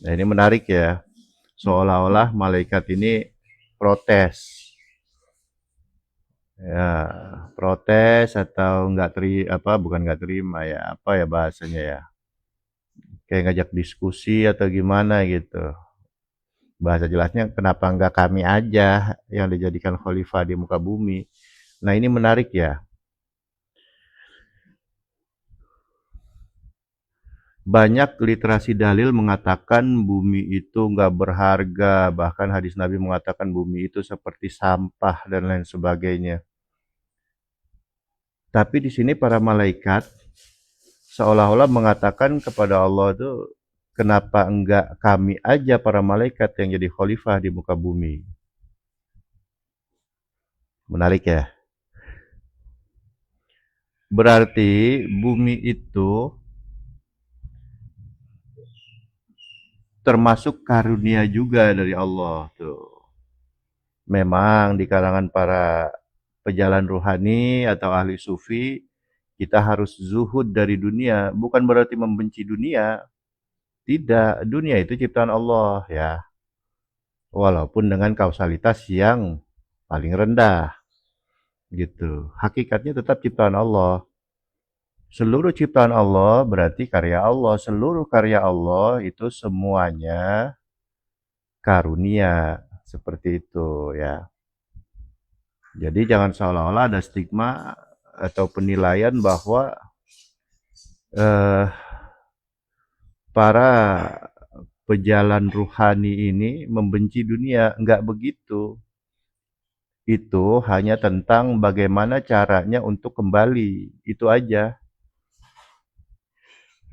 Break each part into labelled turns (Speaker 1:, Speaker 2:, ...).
Speaker 1: Nah, ini menarik ya. Seolah-olah malaikat ini protes. Ya, protes atau nggak apa bukan nggak terima ya, apa ya bahasanya ya. Kayak ngajak diskusi atau gimana gitu. Bahasa jelasnya kenapa nggak kami aja yang dijadikan khalifah di muka bumi. Nah, ini menarik ya. Banyak literasi dalil mengatakan bumi itu nggak berharga, bahkan hadis Nabi mengatakan bumi itu seperti sampah dan lain sebagainya. Tapi di sini para malaikat seolah-olah mengatakan kepada Allah itu, kenapa enggak kami aja para malaikat yang jadi khalifah di muka bumi? Menarik ya. Berarti bumi itu termasuk karunia juga dari Allah tuh. Memang di kalangan para pejalan ruhani atau ahli sufi, kita harus zuhud dari dunia, bukan berarti membenci dunia. Tidak, dunia itu ciptaan Allah ya. Walaupun dengan kausalitas yang paling rendah gitu. Hakikatnya tetap ciptaan Allah. Seluruh ciptaan Allah berarti karya Allah. Seluruh karya Allah itu semuanya karunia. Seperti itu ya. Jadi jangan seolah-olah ada stigma atau penilaian bahwa eh, para pejalan ruhani ini membenci dunia. Enggak begitu. Itu hanya tentang bagaimana caranya untuk kembali. Itu aja.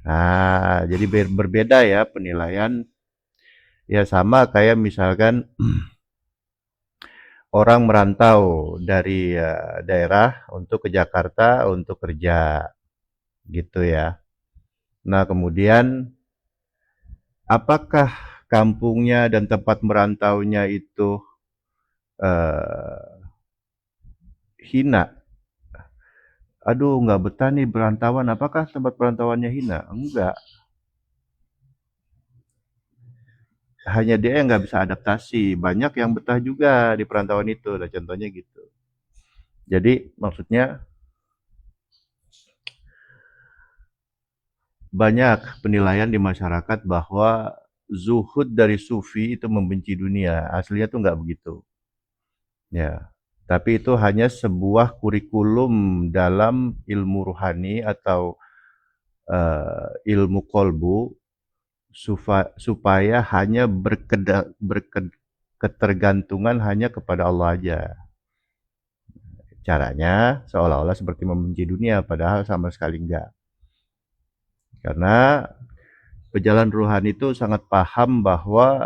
Speaker 1: Nah, jadi berbeda ya penilaian. Ya sama kayak misalkan orang merantau dari daerah untuk ke Jakarta untuk kerja gitu ya. Nah, kemudian apakah kampungnya dan tempat merantaunya itu eh, hina? Aduh, nggak betah nih perantauan. Apakah tempat perantauannya hina? Enggak. Hanya dia yang nggak bisa adaptasi. Banyak yang betah juga di perantauan itu. Nah, contohnya gitu. Jadi maksudnya banyak penilaian di masyarakat bahwa zuhud dari sufi itu membenci dunia. Aslinya tuh nggak begitu. Ya, tapi itu hanya sebuah kurikulum dalam ilmu ruhani atau ilmu kolbu supaya hanya ketergantungan hanya kepada Allah aja. Caranya seolah-olah seperti membenci dunia, padahal sama sekali enggak. Karena pejalan ruhani itu sangat paham bahwa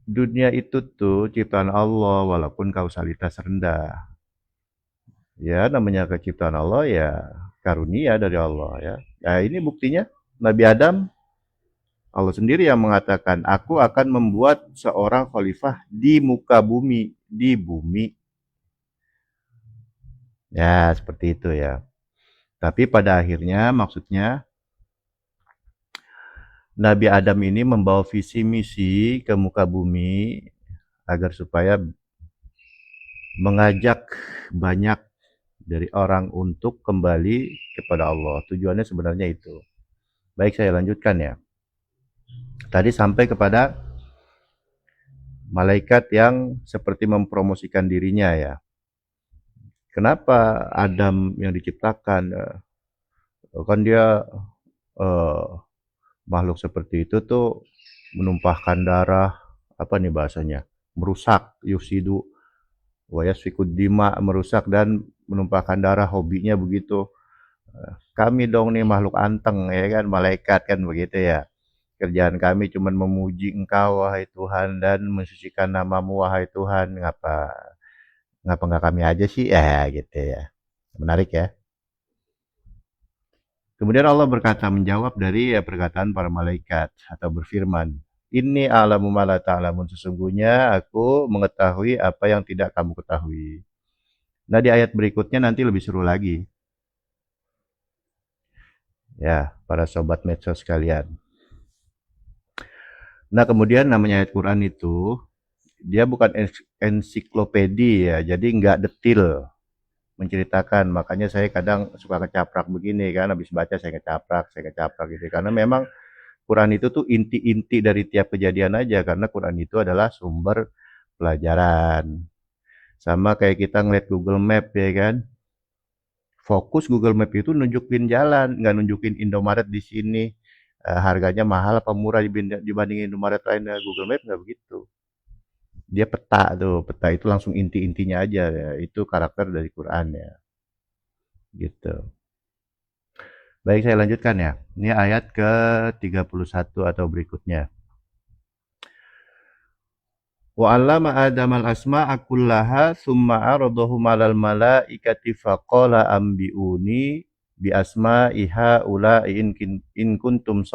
Speaker 1: dunia itu tuh ciptaan Allah walaupun kausalitas rendah. Ya, namanya keciptaan Allah ya karunia dari Allah ya. Nah, ini buktinya Nabi Adam Allah sendiri yang mengatakan, "Aku akan membuat seorang khalifah di muka bumi, di bumi." Ya, seperti itu ya. Tapi pada akhirnya maksudnya Nabi Adam ini membawa visi misi ke muka bumi agar supaya mengajak banyak dari orang untuk kembali kepada Allah. Tujuannya sebenarnya itu. Baik, saya lanjutkan ya. Tadi sampai kepada malaikat yang seperti mempromosikan dirinya ya. Kenapa Adam yang diciptakan? Kan dia eh, makhluk seperti itu tuh menumpahkan darah, apa nih bahasanya? Merusak, yufsidu wa yasfikud dima, merusak dan menumpahkan darah, hobinya begitu. Kami dong nih makhluk anteng ya kan, malaikat kan begitu ya. Kerjaan kami cuma memuji Engkau wahai Tuhan dan mensucikan namamu wahai Tuhan. Ngapa ngapa nggak kami aja sih? Ya gitu ya. Menarik ya. Kemudian Allah berkata menjawab dari perkataan para malaikat atau berfirman, "Inni a'lamu ma la ta'lamun." Sesungguhnya aku mengetahui apa yang tidak kamu ketahui. Nah, di ayat berikutnya nanti lebih seru lagi. Ya, para sobat medsos sekalian. Nah, kemudian namanya ayat Quran itu, dia bukan ensiklopedi ya, jadi nggak detil menceritakan. Makanya saya kadang suka ngecaprak begini kan, habis baca saya ngecaprak gitu. Karena memang Quran itu tuh inti-inti dari tiap kejadian aja, karena Quran itu adalah sumber pelajaran. Sama kayak kita ngeliat Google Map ya kan. Fokus Google Map itu nunjukin jalan, nggak nunjukin Indomaret di sini. Harganya mahal apa murah dibandingin Indomaret lainnya. Google Map nggak begitu. Dia peta tuh, peta itu langsung inti-intinya aja ya. Itu karakter dari Quran ya. Gitu. Baik, saya lanjutkan ya. Ini ayat ke-31 atau berikutnya. Wa 'allama Adamal asma'a kullaha tsumma 'aradahum 'alal malaikati faqala anbi'uni bi asma'i haula'i in kuntum